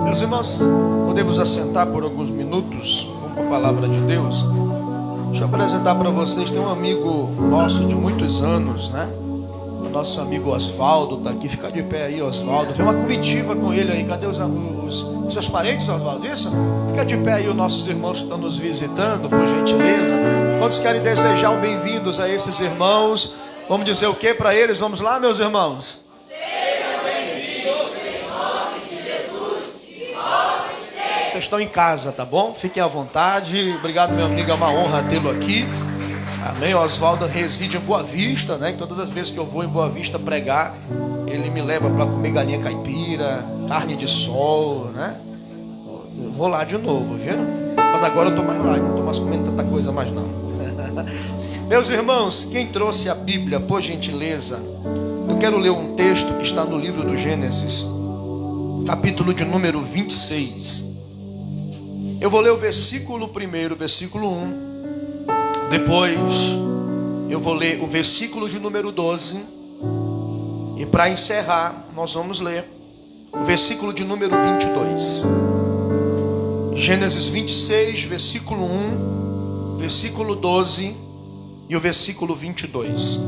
Meus irmãos, podemos assentar por alguns minutos. Vamos para a palavra de Deus. Deixa eu apresentar para vocês. Tem um amigo nosso de muitos anos, né? O nosso amigo Osvaldo está aqui. Fica de pé aí, Osvaldo. Tem uma comitiva com ele aí. Cadê os seus parentes, Osvaldo? Isso? Fica de pé aí os nossos irmãos que estão nos visitando, por gentileza. Quantos querem desejar um bem-vindos a esses irmãos? Vamos dizer o que para eles? Vamos lá, meus irmãos? Vocês estão em casa, tá bom? Fiquem à vontade. Obrigado, meu amigo, é uma honra tê-lo aqui. Amém. O Osvaldo reside em Boa Vista, né? E todas as vezes que eu vou em Boa Vista pregar, ele me leva para comer galinha caipira, carne de sol, né? Eu vou lá de novo, viu? Mas agora eu tô mais lá, não tô mais comendo tanta coisa mais não. Meus irmãos, quem trouxe a Bíblia, por gentileza, eu quero ler um texto que está no livro do Gênesis, capítulo de número 26. Eu vou ler o versículo 1, versículo 1. Depois eu vou ler o versículo de número 12. E para encerrar, nós vamos ler o versículo de número 22. Gênesis 26, versículo 1, versículo 12 e o versículo 22.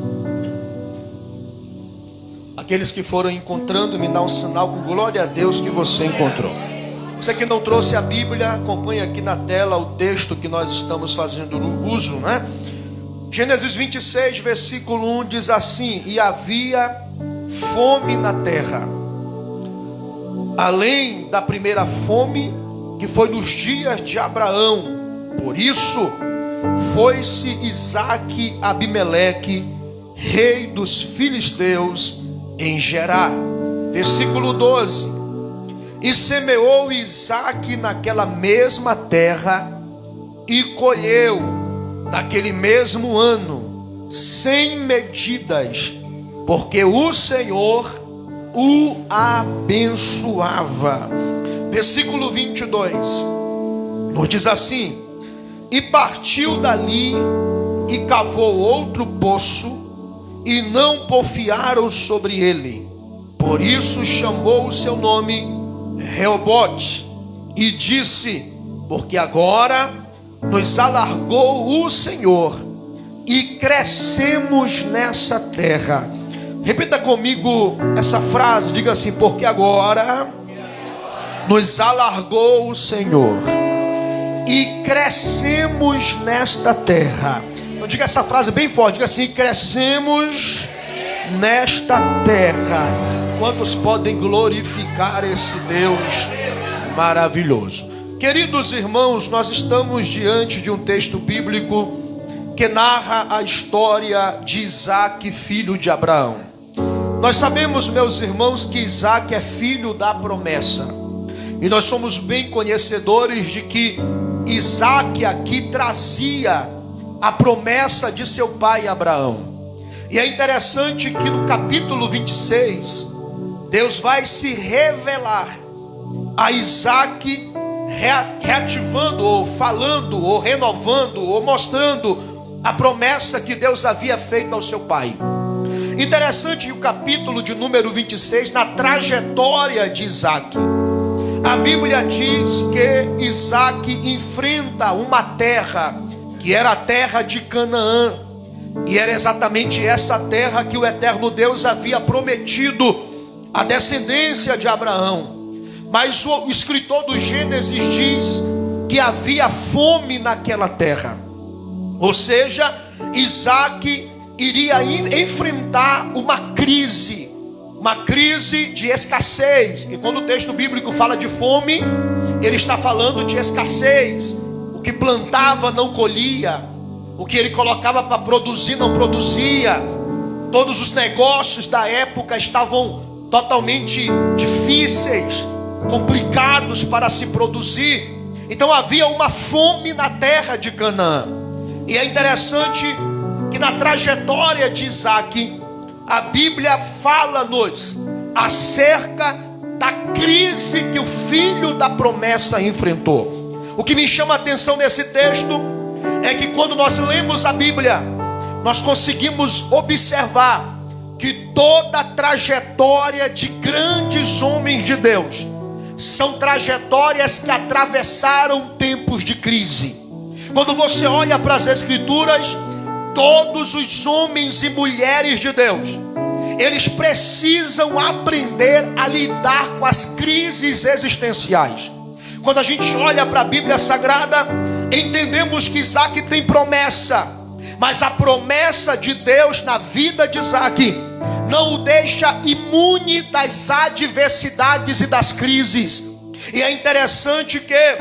Aqueles que foram encontrando, me dá um sinal com glória a Deus que você encontrou. Você que não trouxe a Bíblia, acompanhe aqui na tela o texto que nós estamos fazendo uso, né? Gênesis 26, versículo 1 diz assim: E havia fome na terra, além da primeira fome que foi nos dias de Abraão. Por isso foi-se Isaque a Abimeleque, rei dos filisteus, em Gerar. Versículo 12: E semeou Isaque naquela mesma terra, e colheu naquele mesmo ano 100 medidas, porque o Senhor o abençoava. Versículo 22 nos diz assim: E partiu dali e cavou outro poço, e não porfiaram sobre ele. Por isso chamou o seu nome Reobote, e disse: Porque agora nos alargou o Senhor, e crescemos nessa terra. Repita comigo essa frase, diga assim: porque agora nos alargou o Senhor, e crescemos nesta terra. Então diga essa frase bem forte, diga assim: crescemos nesta terra. Quantos podem glorificar esse Deus maravilhoso? Queridos irmãos, nós estamos diante de um texto bíblico que narra a história de Isaque, filho de Abraão. Nós sabemos, meus irmãos, que Isaque é filho da promessa. E nós somos bem conhecedores de que Isaque aqui trazia a promessa de seu pai Abraão. E é interessante que no capítulo 26... Deus vai se revelar a Isaque, reativando, ou falando, ou renovando, ou mostrando a promessa que Deus havia feito ao seu pai. Interessante que o capítulo de número 26, na trajetória de Isaque, a Bíblia diz que Isaque enfrenta uma terra, que era a terra de Canaã, e era exatamente essa terra que o eterno Deus havia prometido a descendência de Abraão. Mas o escritor do Gênesis diz que havia fome naquela terra. Ou seja, Isaque iria enfrentar uma crise de escassez. E quando o texto bíblico fala de fome, ele está falando de escassez. O que plantava não colhia, o que ele colocava para produzir não produzia. Todos os negócios da época estavam totalmente difíceis, complicados para se produzir. Então havia uma fome na terra de Canaã. E é interessante que na trajetória de Isaque, a Bíblia fala-nos acerca da crise que o filho da promessa enfrentou. O que me chama a atenção nesse texto é que quando nós lemos a Bíblia, nós conseguimos observar que toda a trajetória de grandes homens de Deus são trajetórias que atravessaram tempos de crise. Quando você olha para as Escrituras, todos os homens e mulheres de Deus, eles precisam aprender a lidar com as crises existenciais. Quando a gente olha para a Bíblia Sagrada, entendemos que Isaac tem promessa, mas a promessa de Deus na vida de Isaac não o deixa imune das adversidades e das crises. E é interessante que,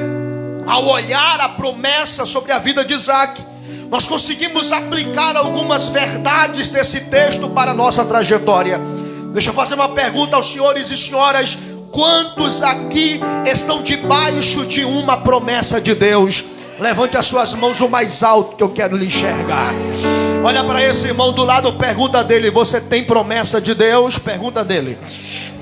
ao olhar a promessa sobre a vida de Isaac, nós conseguimos aplicar algumas verdades desse texto para a nossa trajetória. Deixa eu fazer uma pergunta aos senhores e senhoras: quantos aqui estão debaixo de uma promessa de Deus? Levante as suas mãos o mais alto que eu quero lhe enxergar. Olha para esse irmão do lado, pergunta dele: você tem promessa de Deus? Pergunta dele.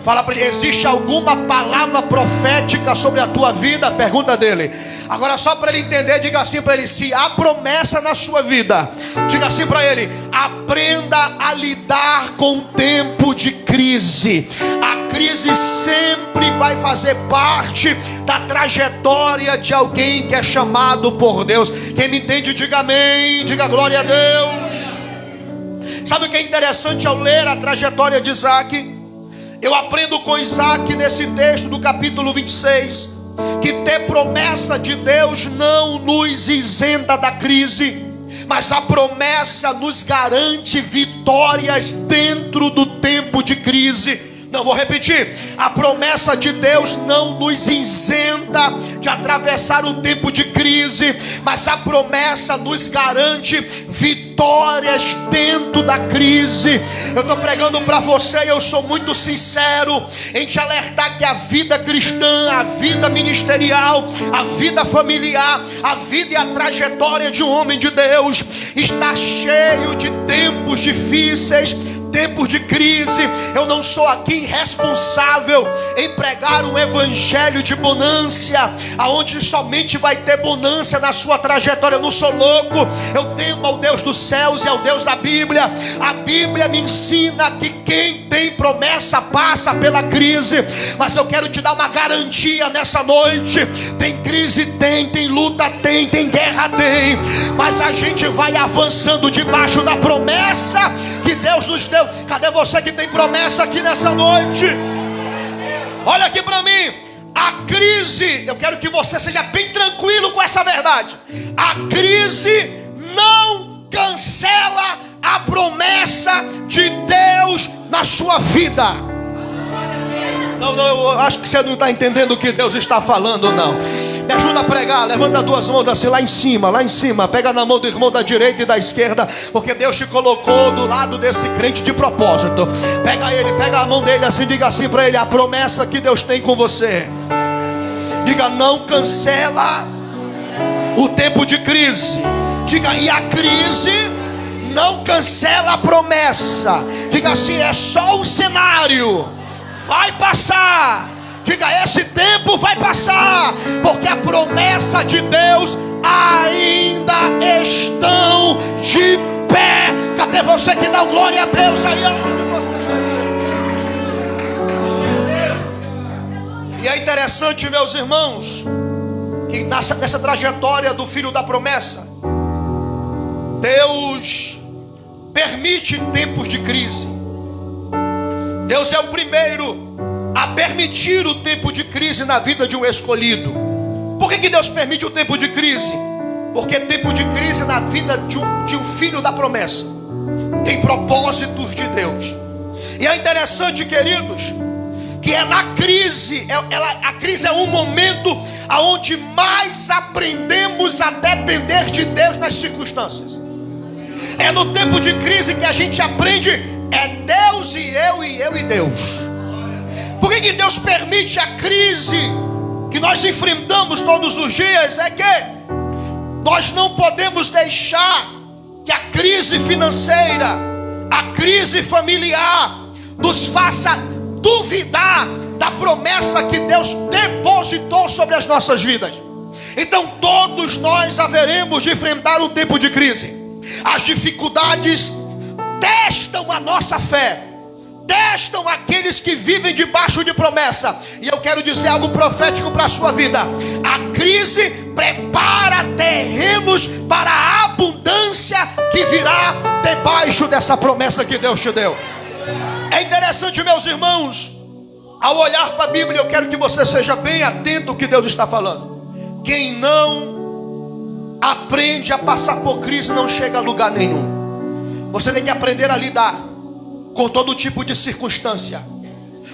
Fala para ele: existe alguma palavra profética sobre a tua vida? Pergunta dele. Agora, só para ele entender, diga assim para ele: se há promessa na sua vida, diga assim para ele: aprenda a lidar com o tempo de crise. A crise sempre vai fazer parte da trajetória de alguém que é chamado por Deus. Quem me entende, diga amém, diga glória a Deus. Sabe o que é interessante ao ler a trajetória de Isaac? Eu aprendo com Isaac nesse texto do capítulo 26, que ter promessa de Deus não nos isenta da crise, mas a promessa nos garante vitórias dentro do tempo de crise. Não, vou repetir: a promessa de Deus não nos isenta de atravessar o tempo de crise, mas a promessa nos garante vitórias dentro da crise. Eu estou pregando para você e eu sou muito sincero em te alertar que a vida cristã, a vida ministerial, a vida familiar, a vida e a trajetória de um homem de Deus está cheio de tempos difíceis, tempos de crise. Eu não sou aqui responsável em pregar um evangelho de bonância, aonde somente vai ter bonância na sua trajetória. Eu não sou louco, eu temo ao Deus dos céus e ao Deus da Bíblia. A Bíblia me ensina que quem tem promessa passa pela crise, mas eu quero te dar uma garantia nessa noite: tem crise, tem luta, tem guerra, tem, mas a gente vai avançando debaixo da promessa que Deus nos deu. Cadê você que tem promessa aqui nessa noite? Olha aqui para mim. A crise, eu quero que você seja bem tranquilo com essa verdade: a crise não cancela a promessa de Deus na sua vida. Não, eu acho que você não está entendendo o que Deus está falando, não. Me ajuda a pregar, levanta duas mãos assim, lá em cima, pega na mão do irmão da direita e da esquerda, porque Deus te colocou do lado desse crente de propósito. Pega ele, pega a mão dele assim, diga assim para ele: a promessa que Deus tem com você, diga, não cancela o tempo de crise. Diga, e a crise não cancela a promessa. Diga assim: é só um cenário, vai passar. Diga, esse tempo vai passar, porque a promessa de Deus ainda estão de pé. Cadê você que dá glória a Deus aí onde você está? E é interessante, meus irmãos, que nessa trajetória do filho da promessa, Deus permite tempos de crise. Deus é o primeiro a permitir o tempo de crise na vida de um escolhido. Por que Deus permite o tempo de crise? Porque tempo de crise na vida de um filho da promessa tem propósitos de Deus. E é interessante, queridos, que é na crise, a crise é um momento onde mais aprendemos a depender de Deus nas circunstâncias. É no tempo de crise que a gente aprende: é Deus e eu e Deus. Por que Deus permite a crise que nós enfrentamos todos os dias? É que nós não podemos deixar que a crise financeira, a crise familiar, nos faça duvidar da promessa que Deus depositou sobre as nossas vidas. Então todos nós haveremos de enfrentar um tempo de crise. As dificuldades testam a nossa fé, testam aqueles que vivem debaixo de promessa. E eu quero dizer algo profético para a sua vida: a crise prepara terrenos para a abundância que virá debaixo dessa promessa que Deus te deu. É interessante, meus irmãos, ao olhar para a Bíblia, eu quero que você seja bem atento ao que Deus está falando. Quem não aprende a passar por crise não chega a lugar nenhum. Você tem que aprender a lidar com todo tipo de circunstância.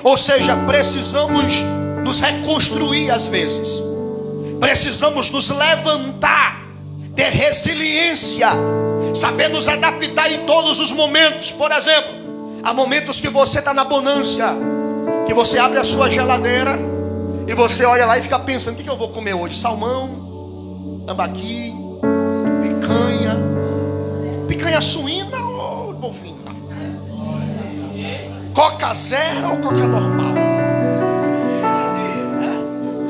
Ou seja, precisamos nos reconstruir às vezes. Precisamos nos levantar, ter resiliência, saber nos adaptar em todos os momentos. Por exemplo, há momentos que você está na bonância, que você abre a sua geladeira e você olha lá e fica pensando: o que eu vou comer hoje? Salmão, tambaqui, picanha suína ou bovina? Coca zero ou coca normal?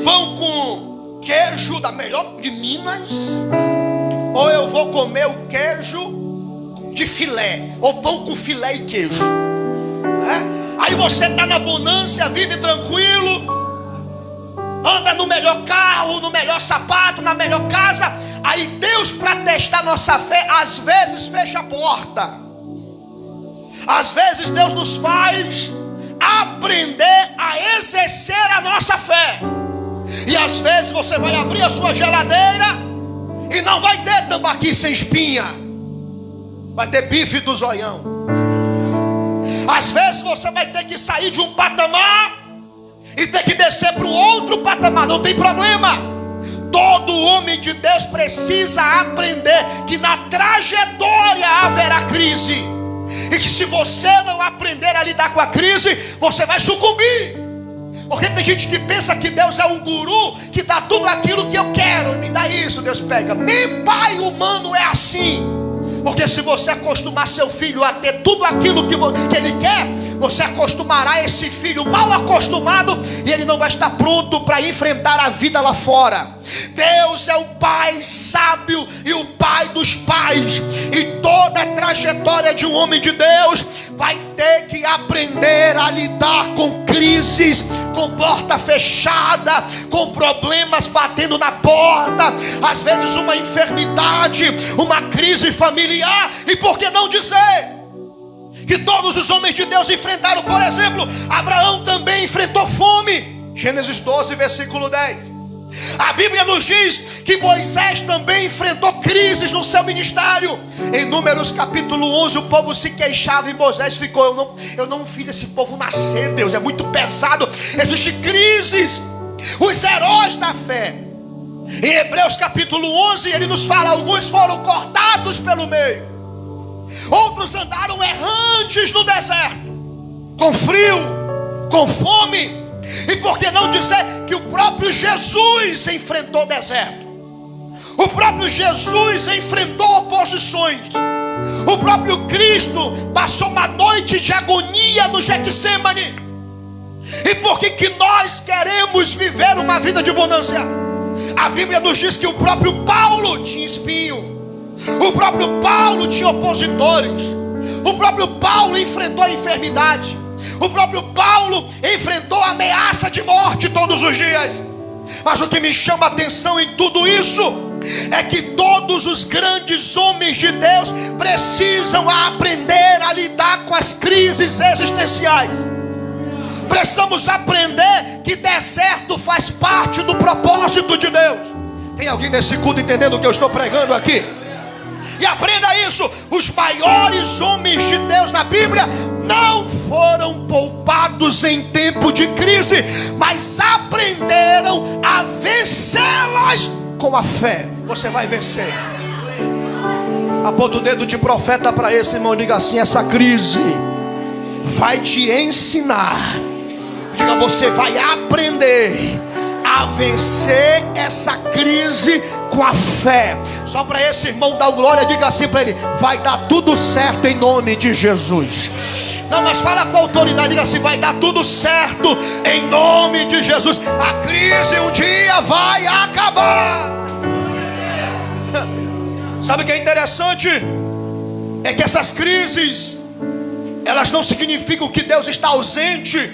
Pão com queijo da melhor de Minas, ou eu vou comer o queijo de filé, ou pão com filé e queijo? Aí você está na bonância, vive tranquilo, anda no melhor carro, no melhor sapato, na melhor casa. Aí Deus, para testar nossa fé, às vezes fecha a porta. Às vezes Deus nos faz aprender a exercer a nossa fé. E às vezes você vai abrir a sua geladeira e não vai ter tambaqui sem espinha, vai ter bife do zoião. Às vezes você vai ter que sair de um patamar e ter que descer para um outro patamar. Não tem problema. Todo homem de Deus precisa aprender que na trajetória haverá crise, e que se você não aprender a lidar com a crise, você vai sucumbir. Porque tem gente que pensa que Deus é um guru que dá tudo aquilo que eu quero, me dá isso, Deus pega. Nem pai humano é assim. Porque se você acostumar seu filho a ter tudo aquilo que ele quer, você acostumará esse filho mal acostumado, e ele não vai estar pronto para enfrentar a vida lá fora. Deus é o Pai sábio e o Pai dos pais, e toda a trajetória de um homem de Deus vai ter que aprender a lidar com crises, com porta fechada, com problemas batendo na porta, às vezes uma enfermidade, uma crise familiar. E por que não dizer que todos os homens de Deus enfrentaram? Por exemplo, Abraão também enfrentou fome. Gênesis 12, versículo 10. A Bíblia nos diz que Moisés também enfrentou crises no seu ministério. Em Números capítulo 11, o povo se queixava e Moisés ficou: eu não fiz esse povo nascer, Deus, é muito pesado. Existem crises. Os heróis da fé, em Hebreus capítulo 11, ele nos fala: alguns foram cortados pelo meio, outros andaram errantes no deserto, com frio, com fome. E por que não dizer que o próprio Jesus enfrentou o deserto? O próprio Jesus enfrentou oposições. O próprio Cristo passou uma noite de agonia no Getsêmani. E por que nós queremos viver uma vida de bonança? A Bíblia nos diz que o próprio Paulo tinha espinho, o próprio Paulo tinha opositores, o próprio Paulo enfrentou a enfermidade, o próprio Paulo enfrentou a ameaça de morte todos os dias. Mas o que me chama a atenção em tudo isso é que todos os grandes homens de Deus precisam aprender a lidar com as crises existenciais. Precisamos aprender que deserto faz parte do propósito de Deus. Tem alguém nesse culto entendendo o que eu estou pregando aqui? E aprenda isso: os maiores homens de Deus na Bíblia não foram poupados em tempo de crise, mas aprenderam a vencê-las com a fé. Você vai vencer. Aponta o dedo de profeta para esse irmão, diga assim: essa crise vai te ensinar. Diga: você vai aprender a vencer essa crise com a fé. Só para esse irmão dar glória, diga assim para ele: vai dar tudo certo em nome de Jesus. Não, mas fala com autoridade, diga assim: vai dar tudo certo em nome de Jesus. A crise um dia vai acabar. Sabe o que é interessante? É que essas crises, Elas não significam que Deus está ausente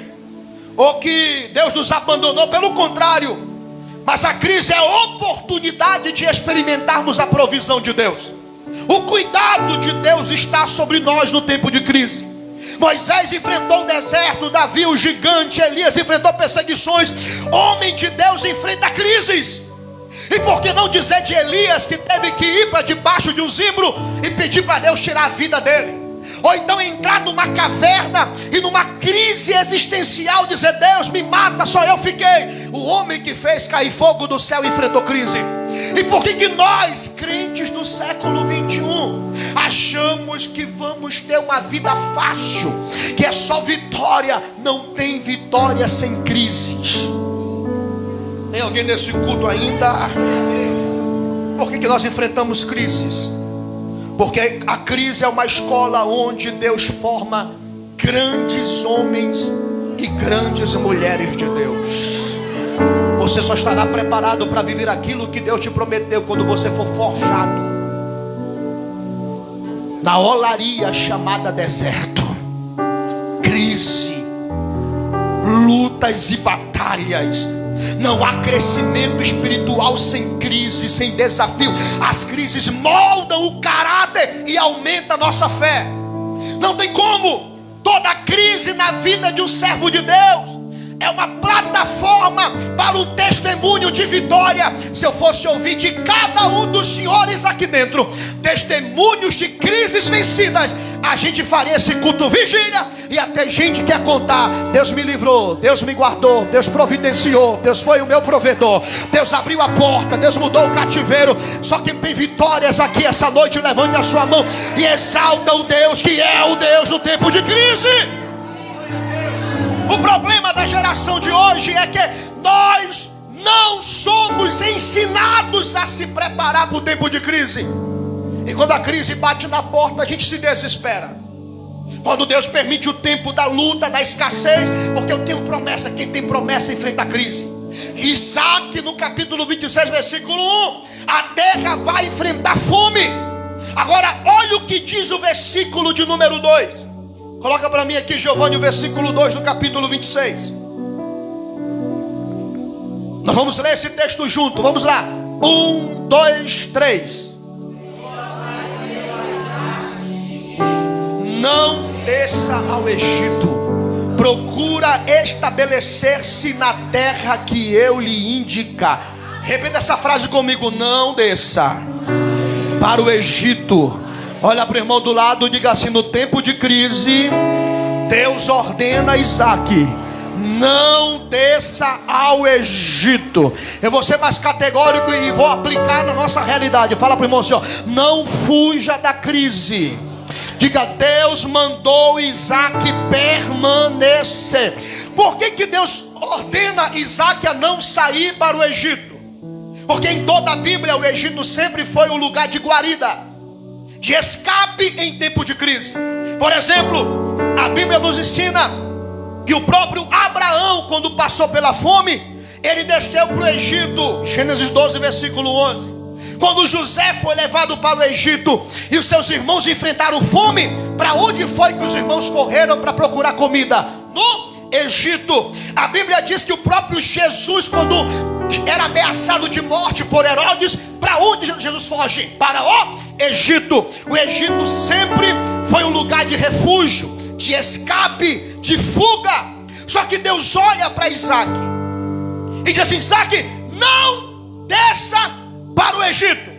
ou que Deus nos abandonou, pelo contrário. Mas a crise é a oportunidade de experimentarmos a provisão de Deus. O cuidado de Deus está sobre nós no tempo de crise. Moisés enfrentou o deserto, Davi o gigante, Elias enfrentou perseguições. Homem de Deus enfrenta crises. E por que não dizer de Elias, que teve que ir para debaixo de um zimbro e pedir para Deus tirar a vida dele? Ou então entrar numa caverna e numa crise existencial, dizer: Deus me mata, só eu fiquei. O homem que fez cair fogo do céu enfrentou crise. E por que nós, crentes do século 21, achamos que vamos ter uma vida fácil, que é só vitória? Não tem vitória sem crises. Tem alguém nesse culto ainda? Por que nós enfrentamos crises? Porque a crise é uma escola onde Deus forma grandes homens e grandes mulheres de Deus. Você só estará preparado para viver aquilo que Deus te prometeu quando você for forjado na olaria chamada deserto. Crise, lutas e batalhas. Não há crescimento espiritual sem crise, sem desafio. As crises moldam o caráter e aumentam a nossa fé. Não tem como. Toda crise na vida de um servo de Deus é uma plataforma para um testemunho de vitória. Se eu fosse ouvir de cada um dos senhores aqui dentro testemunhos de crises vencidas, a gente faria esse culto vigília e até gente quer contar: Deus me livrou, Deus me guardou, Deus providenciou, Deus foi o meu provedor, Deus abriu a porta, Deus mudou o cativeiro. Só quem tem vitórias aqui essa noite, levante a sua mão e exalta o Deus que é o Deus no tempo de crise. O problema da geração de hoje é que nós não somos ensinados a se preparar para o tempo de crise. E quando a crise bate na porta, a gente se desespera. Quando Deus permite o tempo da luta, da escassez, porque eu tenho promessa. Quem tem promessa enfrenta a crise. Isaac, no capítulo 26, versículo 1, a terra vai enfrentar fome. Agora, olha o que diz o versículo de número 2. Coloca para mim aqui, Giovanni, o versículo 2 do capítulo 26. Nós vamos ler esse texto junto. Vamos lá. 1, 2, 3. Não desça ao Egito. Procura estabelecer-se na terra que eu lhe indicar. Repita essa frase comigo: não desça para o Egito. Olha para o irmão do lado e diga assim: no tempo de crise, Deus ordena a Isaac: não desça ao Egito. Eu vou ser mais categórico e vou aplicar na nossa realidade. Fala para o irmão assim: ó, não fuja da crise. Diga: Deus mandou Isaac permanecer. Por que Deus ordena Isaac a não sair para o Egito? Porque em toda a Bíblia o Egito sempre foi um lugar de guarida, de escape em tempo de crise. Por exemplo, a Bíblia nos ensina que o próprio Abraão, quando passou pela fome, ele desceu para o Egito. Gênesis 12, versículo 11. Quando José foi levado para o Egito e os seus irmãos enfrentaram fome, para onde foi que os irmãos correram para procurar comida? No Egito. A Bíblia diz que o próprio Jesus, quando era ameaçado de morte por Herodes, para onde Jesus foge? Para o Egito. O Egito sempre foi um lugar de refúgio, de escape, de fuga. Só que Deus olha para Isaac e diz assim: Isaac, não desça para o Egito.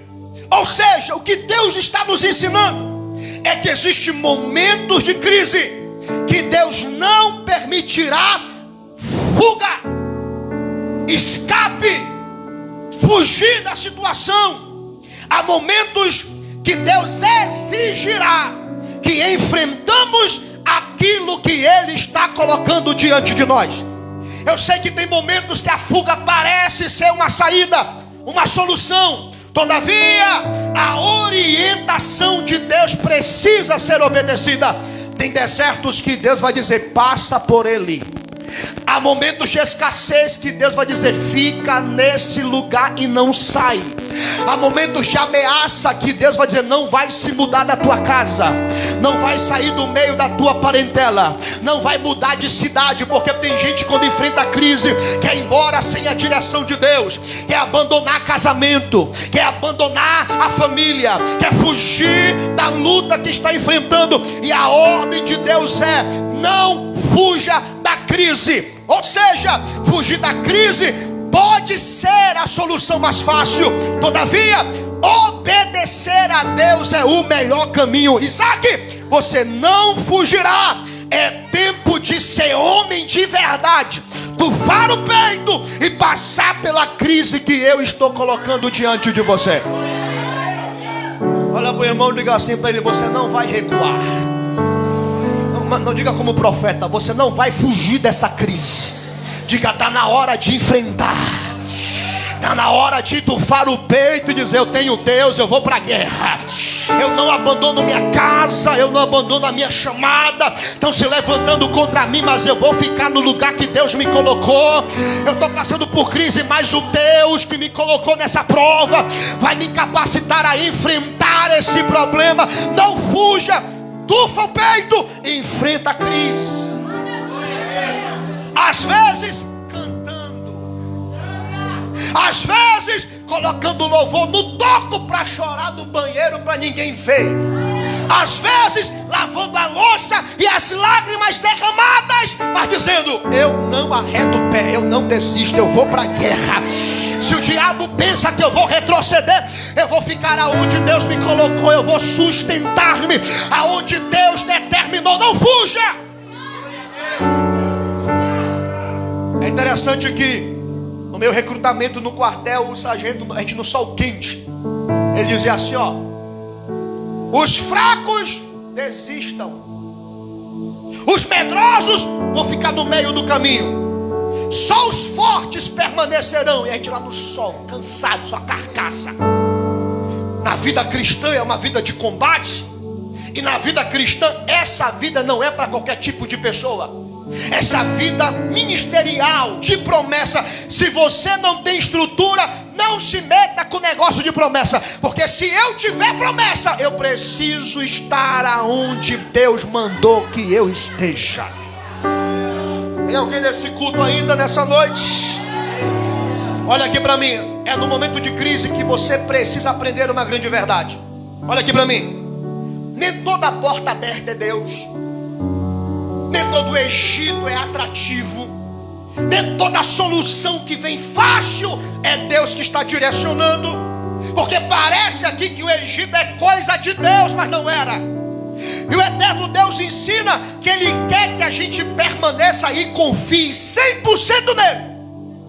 Ou seja, o que Deus está nos ensinando é que existem momentos de crise que Deus não permitirá fuga, escape, fugir da situação. Há momentos que Deus exigirá que enfrentamos aquilo que Ele está colocando diante de nós. Eu sei que tem momentos que a fuga parece ser uma saída, uma solução. Todavia, a orientação de Deus precisa ser obedecida. Tem desertos que Deus vai dizer: passa por ele. Há momentos de escassez que Deus vai dizer: fica nesse lugar e não sai. Há momentos de ameaça que Deus vai dizer: não vai se mudar da tua casa, não vai sair do meio da tua parentela, não vai mudar de cidade. Porque tem gente, quando enfrenta a crise, quer ir embora sem a direção de Deus, quer abandonar casamento, quer abandonar a família, quer fugir da luta que está enfrentando. E a ordem de Deus é: não fuja da crise. Ou seja, fugir da crise pode ser a solução mais fácil. Todavia, obedecer a Deus é o melhor caminho. Isaac, você não fugirá. É tempo de ser homem de verdade, tufar o peito e passar pela crise que eu estou colocando diante de você. Olha para o irmão e diga assim para ele: você não vai recuar. Não diga como profeta: você não vai fugir dessa crise. Diga: está na hora de enfrentar, está na hora de tufar o peito e dizer: eu tenho Deus, eu vou para a guerra. Eu não abandono minha casa, eu não abandono a minha chamada. Estão se levantando contra mim, mas eu vou ficar no lugar que Deus me colocou. Eu estou passando por crise, mas o Deus que me colocou nessa prova vai me capacitar a enfrentar esse problema. Não fuja, tufa o peito e enfrenta a crise. Às vezes cantando, às vezes colocando louvor no toco para chorar no banheiro para ninguém ver, às vezes lavando a louça e as lágrimas derramadas, mas dizendo: eu não arredo o pé, eu não desisto, eu vou para a guerra. Se o diabo pensa que eu vou retroceder, eu vou ficar aonde Deus me colocou, eu vou sustentar-me aonde Deus determinou. Não fuja. É interessante que no meu recrutamento no quartel, o sargento, a gente no sol quente, ele dizia assim: ó, os fracos desistam, os medrosos vão ficar no meio do caminho, só os fortes permanecerão. E a gente lá no sol, cansado, sua carcaça. Na vida cristã é uma vida de combate, e na vida cristã essa vida não é para qualquer tipo de pessoa. Essa vida ministerial de promessa, se você não tem estrutura, não se meta com negócio de promessa. Porque se eu tiver promessa, eu preciso estar aonde Deus mandou que eu esteja. Tem alguém nesse culto ainda nessa noite? Olha aqui para mim. É no momento de crise que você precisa aprender uma grande verdade. Olha aqui para mim. Nem toda porta aberta é Deus, nem todo Egito é atrativo, nem toda solução que vem fácil é Deus que está direcionando. Porque parece aqui que o Egito é coisa de Deus, mas não era. E o eterno Deus ensina que Ele quer que a gente permaneça e confie 100% nele.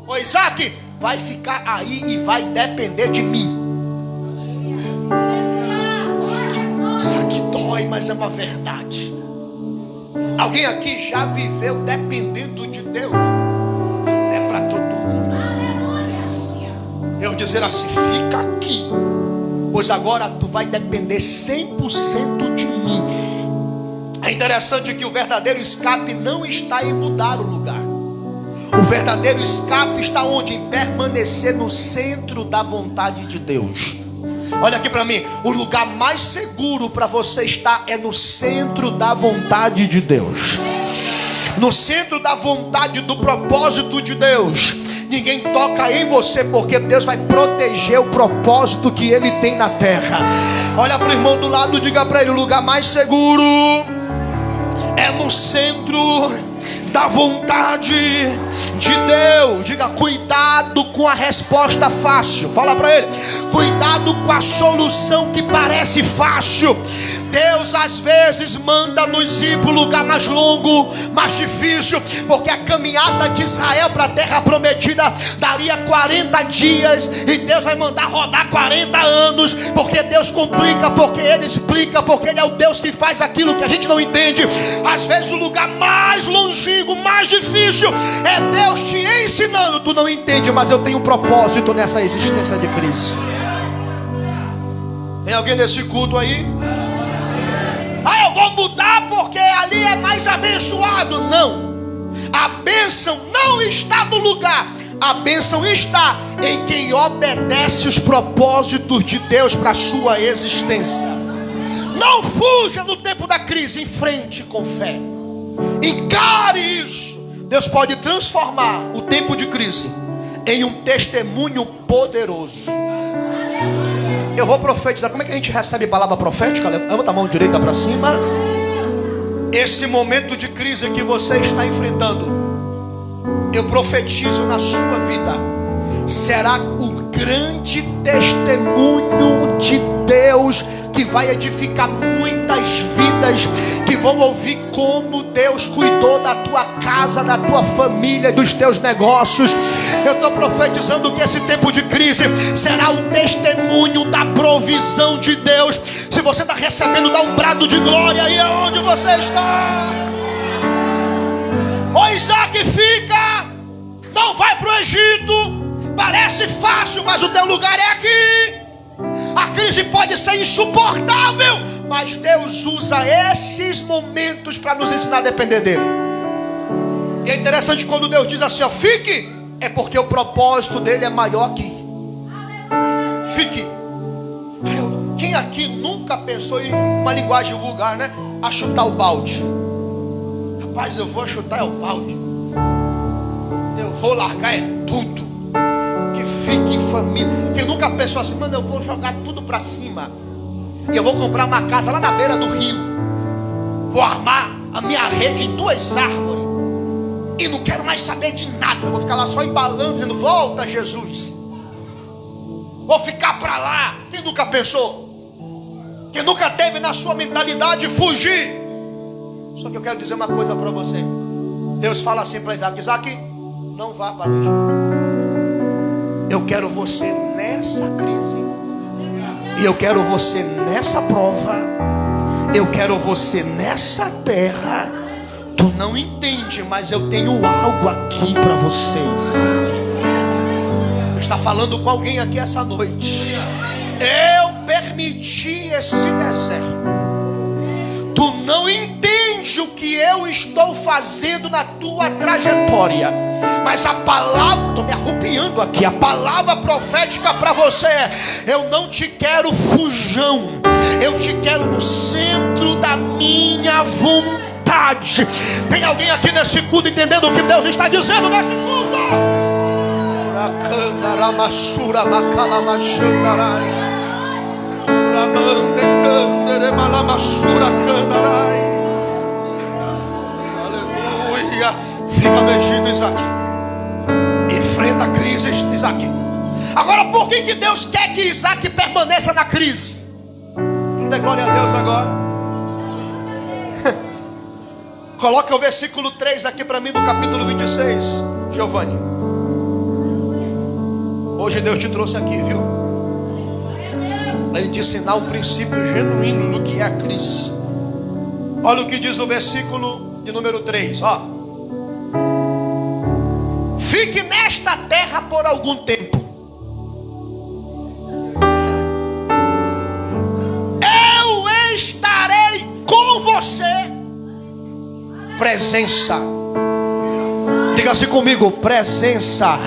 Ô Isaac, vai ficar aí e vai depender de mim. Isso aqui dói, mas é uma verdade. Alguém aqui já viveu dependendo de Deus? É para todo mundo. Eu dizer assim: fica aqui, pois agora tu vai depender 100% de mim. É interessante que o verdadeiro escape não está em mudar o lugar. O verdadeiro escape está onde? Em permanecer no centro da vontade de Deus. Olha aqui para mim. O lugar mais seguro para você estar é no centro da vontade de Deus, no centro da vontade, do propósito de Deus. Ninguém toca em você, porque Deus vai proteger o propósito que Ele tem na terra. Olha para o irmão do lado e diga para ele: o lugar mais seguro é no centro da vontade de Deus. Diga: cuidado com a resposta fácil. Fala para ele: cuidado com a solução que parece fácil. Deus às vezes manda nos ir para o lugar mais longo, mais difícil, porque a caminhada de Israel para a terra prometida daria 40 dias, e Deus vai mandar rodar 40 anos, porque Deus complica, porque Ele explica, porque Ele é o Deus que faz aquilo que a gente não entende. Às vezes o lugar mais longínquo, mais difícil, é Deus te ensinando. Tu não entende, mas eu tenho um propósito nessa existência de crise. Tem alguém nesse culto aí? Ah, eu vou mudar porque ali é mais abençoado. Não. A bênção não está no lugar. A bênção está em quem obedece os propósitos de Deus para a sua existência. Não fuja no tempo da crise, enfrente com fé. Encare isso. Deus pode transformar o tempo de crise em um testemunho poderoso. Eu vou profetizar. Como é que a gente recebe palavra profética? Levanta a mão direita para cima. Esse momento de crise que você está enfrentando, eu profetizo na sua vida, será o grande testemunho de Deus que vai edificar muitas vidas, que vão ouvir como Deus cuidou da tua casa, da tua família, dos teus negócios. Eu estou profetizando que esse tempo de crise será o testemunho da provisão de Deus. Se você está recebendo, dá um brado de glória aí onde você está. Ô Isaac, fica, não vai para o Egito. Parece fácil, mas o teu lugar é aqui. A crise pode ser insuportável, mas Deus usa esses momentos para nos ensinar a depender dele. E é interessante quando Deus diz assim, ó, fique, é porque o propósito dele é maior que fique. Quem aqui nunca pensou em uma linguagem vulgar, né? A chutar o balde. Rapaz, eu vou chutar o balde. Eu vou largar tudo. Que fique em família. Quem nunca pensou assim, mano, eu vou jogar tudo pra cima. E eu vou comprar uma casa lá na beira do rio. Vou armar a minha rede em 2 árvores. E não quero mais saber de nada. Eu vou ficar lá só embalando, dizendo, volta Jesus. Vou ficar pra lá. Quem nunca pensou? Quem nunca teve na sua mentalidade fugir? Só que eu quero dizer uma coisa para você. Deus fala assim para Isaac, Isaac, não vá para o Egito. Eu quero você nessa crise. E eu quero você nessa prova. Eu quero você nessa terra. Tu não entende, mas eu tenho algo aqui para vocês. Está falando com alguém aqui essa noite. Eu permiti esse deserto. Tu não entende o que eu estou fazendo na tua trajetória. Mas a palavra, estou me arrupiando aqui. A palavra profética para você é: eu não te quero fujão. Eu te quero no centro da minha vontade. Tem alguém aqui nesse culto entendendo o que Deus está dizendo nesse culto? Aleluia. Fica no Egito, Isaac. Enfrenta a crise, Isaac. Agora, por que Deus quer que Isaac permaneça na crise? Dê glória a Deus agora. Coloca o versículo 3 aqui para mim do capítulo 26, Giovanni. Hoje Deus te trouxe aqui, viu? Para Ele te ensinar um princípio genuíno do que é a crise. Olha o que diz o versículo de número 3, ó. Fique nesta terra por algum tempo. Eu estarei com você. Presença. Diga assim comigo, presença.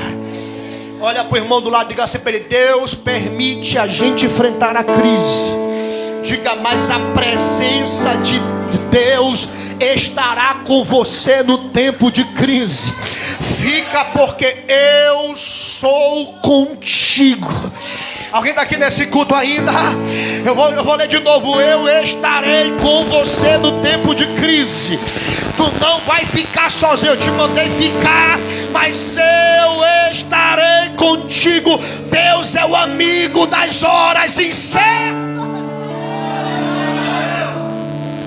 Olha para o irmão do lado, diga assim para ele: Deus permite a gente enfrentar a crise. Diga, mas a presença de Deus estará com você no tempo de crise. Fica, porque eu sou contigo. Alguém está aqui nesse culto ainda? Eu vou ler de novo. Eu estarei com você no tempo de crise. Tu não vai ficar sozinho. Eu te mandei ficar, mas eu estarei contigo. Deus é o amigo das horas incertas.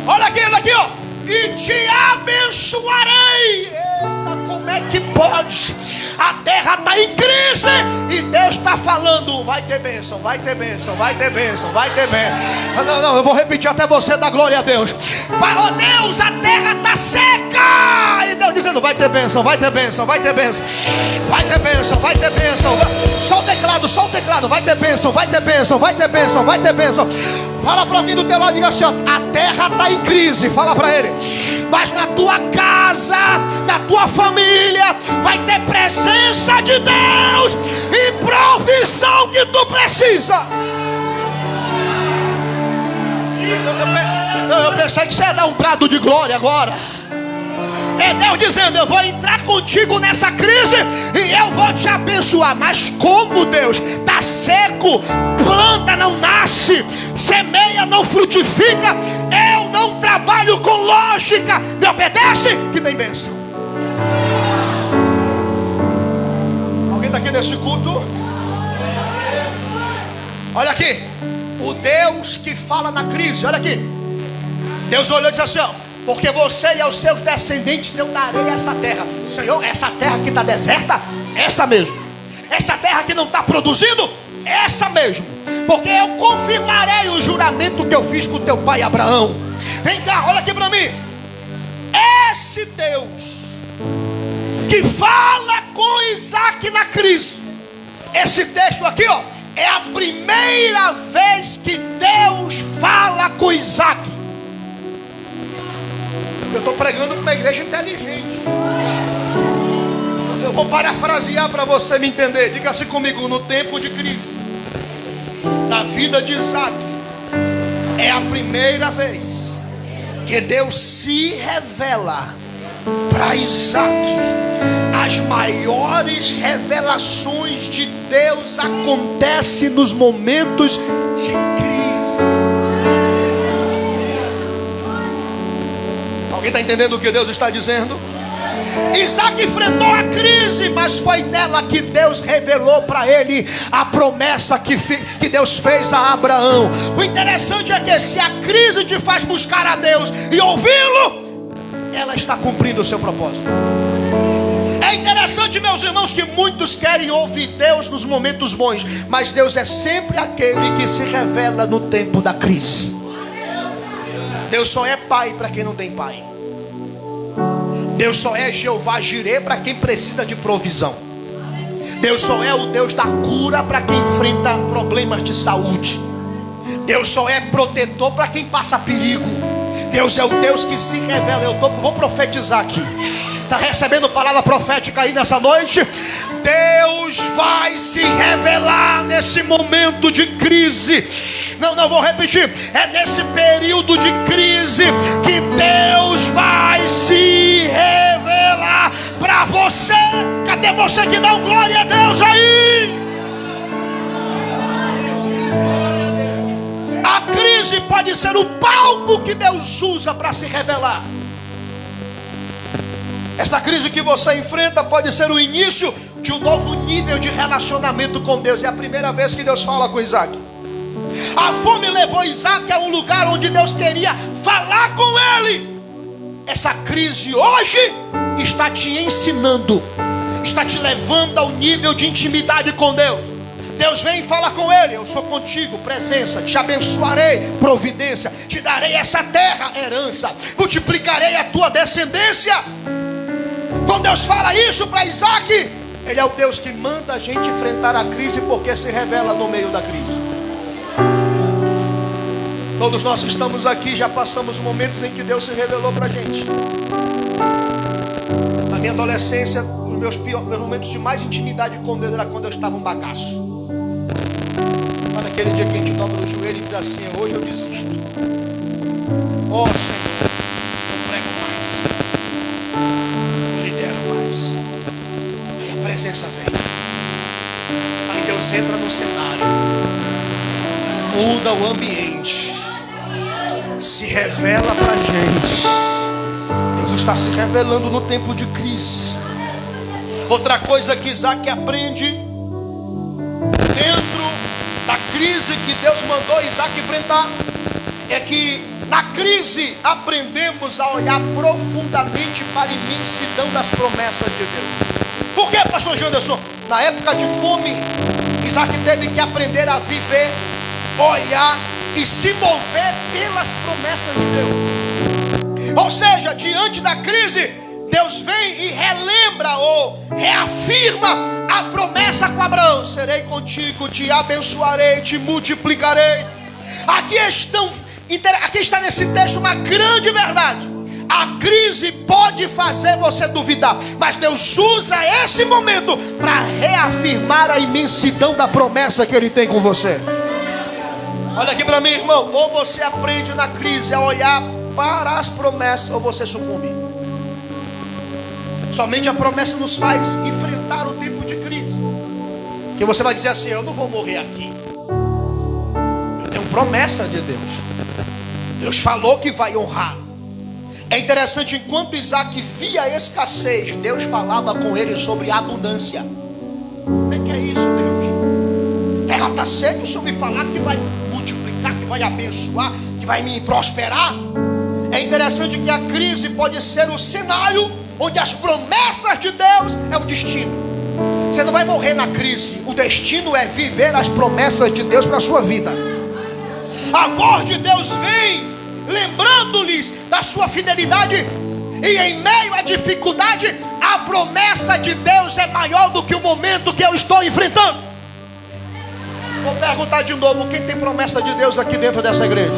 Olha aqui, ó. E te abençoarei. Eita, como é que pode? A terra está em crise e Deus está falando: vai ter bênção, vai ter bênção, vai ter bênção, vai ter bênção. Não, eu vou repetir até você dar glória a Deus. Falou Deus, a terra está seca. E Deus dizendo: vai ter bênção, vai ter bênção, vai ter bênção, vai ter bênção, vai ter bênção. Só o teclado, vai ter bênção, vai ter bênção, vai ter bênção, vai ter bênção. Fala para alguém do teu lado e diga assim: ó, a terra está em crise. Fala para ele. Mas na tua casa, na tua família, vai ter presença de Deus e provisão que tu precisa. Eu pensei que você ia dar um brado de glória agora. É Deus dizendo: eu vou entrar contigo nessa crise e eu vou te abençoar. Mas como, Deus? Está seco, planta não nasce, semeia não frutifica. Eu não trabalho com lógica. Me obedece que tem bênção. Alguém está aqui nesse culto? Olha aqui. O Deus que fala na crise. Olha aqui. Deus olhou e disse assim: ó, porque você e aos seus descendentes eu darei essa terra. Senhor, essa terra que está deserta, essa mesmo. Essa terra que não está produzindo, essa mesmo. Porque eu confirmarei o juramento que eu fiz com o teu pai Abraão. Vem cá, olha aqui para mim. Esse Deus que fala com Isaac na crise. Esse texto aqui, ó, é a primeira vez que Deus fala com Isaac. Eu estou pregando para uma igreja inteligente. Eu vou parafrasear para você me entender. Diga assim comigo: no tempo de crise, na vida de Isaac, é a primeira vez que Deus se revela para Isaac. As maiores revelações de Deus acontecem nos momentos de crise. Alguém está entendendo o que Deus está dizendo? Isaac enfrentou a crise, mas foi nela que Deus revelou para ele a promessa que Deus fez a Abraão. O interessante é que se a crise te faz buscar a Deus e ouvi-lo, ela está cumprindo o seu propósito. É interessante, meus irmãos, que muitos querem ouvir Deus nos momentos bons, mas Deus é sempre aquele que se revela no tempo da crise. Deus só é pai para quem não tem pai. Deus só é Jeová Jireh para quem precisa de provisão. Deus só é o Deus da cura para quem enfrenta problemas de saúde. Deus só é protetor para quem passa perigo. Deus é o Deus que se revela. Vou profetizar aqui. Está recebendo palavra profética aí nessa noite? Deus vai se revelar nesse momento de crise. Não vou repetir. É nesse período de crise que Deus vai se revelar para você. Cadê você que dá glória a Deus aí? A crise pode ser o palco que Deus usa para se revelar. Essa crise que você enfrenta pode ser o início de um novo nível de relacionamento com Deus. É a primeira vez que Deus fala com Isaac. A fome levou Isaac a um lugar onde Deus queria falar com ele. Essa crise hoje está te ensinando, está te levando ao nível de intimidade com Deus. Deus vem e fala com ele: eu sou contigo, presença, te abençoarei, providência, te darei essa terra, herança, multiplicarei a tua descendência. Quando Deus fala isso para Isaac, ele é o Deus que manda a gente enfrentar a crise, porque se revela no meio da crise. Todos nós que estamos aqui já passamos momentos em que Deus se revelou para a gente. Na minha adolescência, os meus momentos de mais intimidade com Deus era quando eu estava um bagaço. Sabe aquele dia que a gente dobra o joelho e diz assim: hoje eu desisto. Oh Senhor, não prego mais, não lidero mais. Aí a presença vem. Aí Deus entra no cenário, muda o ambiente, se revela pra gente. Deus está se revelando no tempo de crise. Outra coisa que Isaac aprende dentro da crise que Deus mandou Isaac enfrentar é que na crise aprendemos a olhar profundamente para a imensidão das promessas de Deus. Por que, pastor Janderson? Na época de fome, Isaac teve que aprender a viver, olhar e se mover pelas promessas de Deus. Ou seja, diante da crise, Deus vem e relembra ou reafirma a promessa com Abraão: serei contigo, te abençoarei, te multiplicarei. Aqui está nesse texto uma grande verdade. A crise pode fazer você duvidar, mas Deus usa esse momento para reafirmar a imensidão da promessa que Ele tem com você. Olha aqui para mim, irmão. Ou você aprende na crise a olhar para as promessas, ou você sucumbe. Somente a promessa nos faz enfrentar o tempo de crise. Que você vai dizer assim: eu não vou morrer aqui. Eu tenho promessa de Deus. Deus falou que vai honrar. É interessante, enquanto Isaac via a escassez, Deus falava com ele sobre abundância. Como é que é isso, Deus? Terra está seca, o Senhor me falar que vai multiplicar, que vai abençoar, que vai me prosperar. É interessante que a crise pode ser o cenário onde as promessas de Deus é o destino. Você não vai morrer na crise. O destino é viver as promessas de Deus para a sua vida. A voz de Deus vem lembrando-lhes da sua fidelidade, e em meio à dificuldade, a promessa de Deus é maior do que o momento que eu estou enfrentando. Vou perguntar de novo: quem tem promessa de Deus aqui dentro dessa igreja?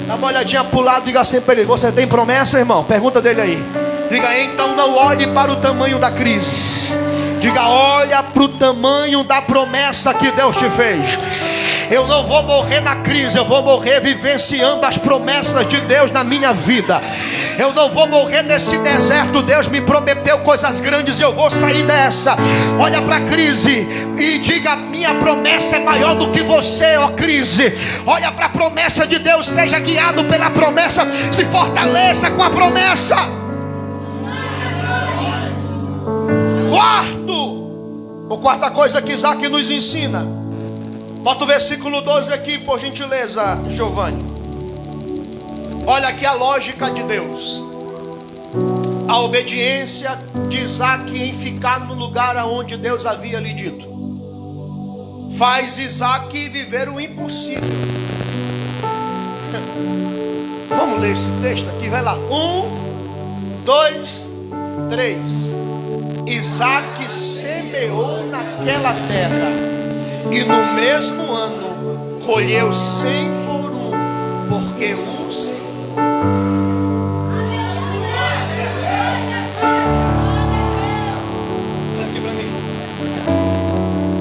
Dá uma olhadinha para o lado e diga assim para ele: você tem promessa, irmão? Pergunta dele aí. Diga: então não olhe para o tamanho da crise. Diga: olha para o tamanho da promessa que Deus te fez. Eu não vou morrer na crise, eu vou morrer vivenciando as promessas de Deus na minha vida. Eu não vou morrer nesse deserto. Deus me prometeu coisas grandes e eu vou sair dessa. Olha para a crise e diga: minha promessa é maior do que você, ó crise. Olha para a promessa de Deus, seja guiado pela promessa, se fortaleça com a promessa. Quarta coisa que Isaac nos ensina. Bota o versículo 12 aqui, por gentileza, Giovanni. Olha aqui a lógica de Deus. A obediência de Isaac em ficar no lugar aonde Deus havia lhe dito faz Isaac viver o impossível. Vamos ler esse texto aqui, vai lá. 1, 2, 3. Isaac semeou naquela terra e no mesmo ano colheu 100 por 1, porque o Senhor. Olha aqui para mim.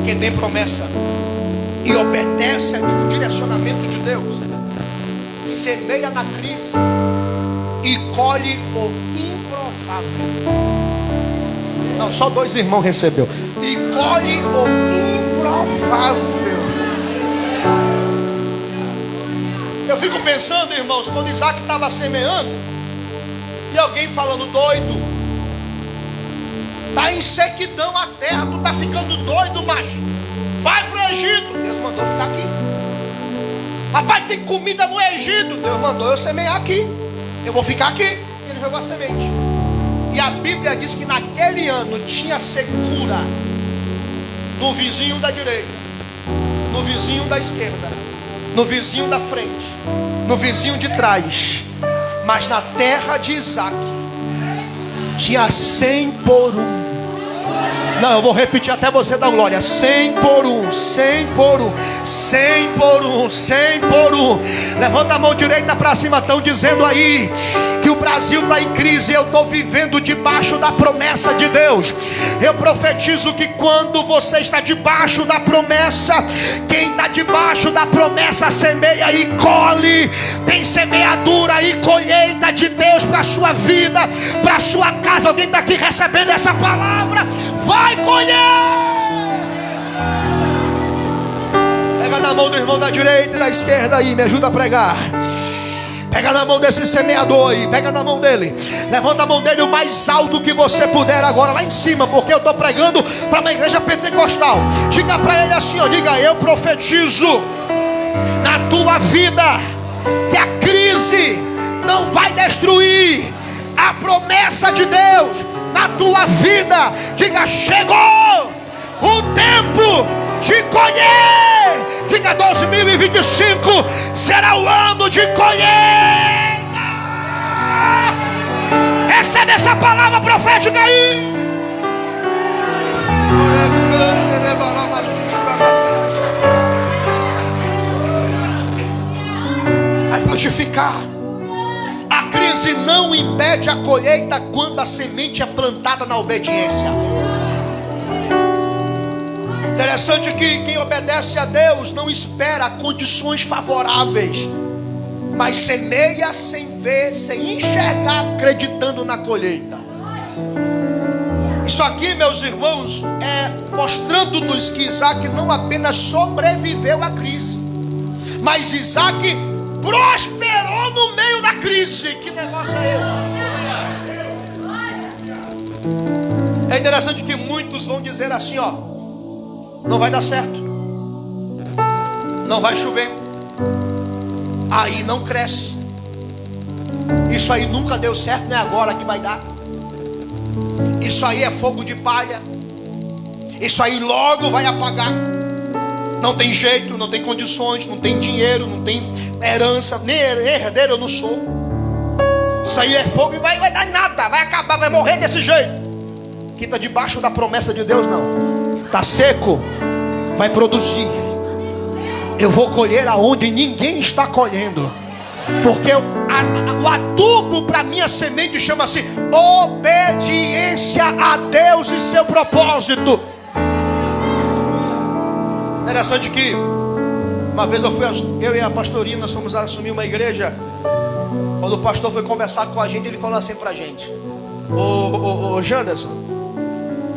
Quem tem promessa e obedece ao direcionamento de Deus, semeia na crise e colhe o improvável. Não, só 2 irmãos recebeu. E colhe o improvável. Eu fico pensando, irmãos, quando Isaac estava semeando, e alguém falando: doido, está em sequidão a terra, tu está ficando doido, macho. Vai para o Egito. Deus mandou ficar aqui. Rapaz, tem comida no Egito. Deus mandou eu semear aqui. Eu vou ficar aqui. E ele jogou a semente. E a Bíblia diz que naquele ano tinha secura no vizinho da direita, no vizinho da esquerda, no vizinho da frente, no vizinho de trás. Mas na terra de Isaac tinha 100 por 1. Não, eu vou repetir até você dar glória. 100 por 1, 100 por 1, 100 por 1, 100 por 1. Levanta a mão direita para cima. Estão dizendo aí que o Brasil está em crise. Eu estou vivendo debaixo da promessa de Deus. Eu profetizo que quando você está debaixo da promessa, quem está debaixo da promessa semeia e colhe. Tem semeadura e colheita de Deus para a sua vida, para a sua casa. Alguém está aqui recebendo essa palavra? Vai colher. Pega na mão do irmão da direita e da esquerda aí, me ajuda a pregar. Pega na mão desse semeador aí, pega na mão dele. Levanta a mão dele o mais alto que você puder agora, lá em cima, porque eu estou pregando para uma igreja pentecostal. Diga para ele assim, ó, diga: eu profetizo na tua vida que a crise não vai destruir a promessa de Deus na tua vida. Diga: chegou o tempo de colher. Diga: 2025 será o ano de colheita. Recebe essa palavra profética aí. frutificar. A crise não impede a colheita quando a semente é plantada na obediência. Interessante que quem obedece a Deus não espera condições favoráveis, mas semeia sem ver, sem enxergar, acreditando na colheita. Isso aqui, meus irmãos, é mostrando-nos que Isaac não apenas sobreviveu à crise, mas Isaac prosperou no meio da crise. Que negócio é esse? É interessante que muitos vão dizer assim, ó: não vai dar certo, não vai chover, aí não cresce, isso aí nunca deu certo, não é agora que vai dar, isso aí é fogo de palha, isso aí logo vai apagar, não tem jeito, não tem condições, não tem dinheiro, não tem herança, nem herdeiro eu não sou, isso aí é fogo e vai dar nada, vai acabar, vai morrer desse jeito. Quem está debaixo da promessa de Deus não, está seco, vai produzir. Eu vou colher aonde ninguém está colhendo, porque o adubo para minha semente chama-se obediência a Deus e seu propósito. Interessante que uma vez eu e a pastorinha, nós fomos assumir uma igreja. Quando o pastor foi conversar com a gente, ele falou assim pra gente: ô Janderson,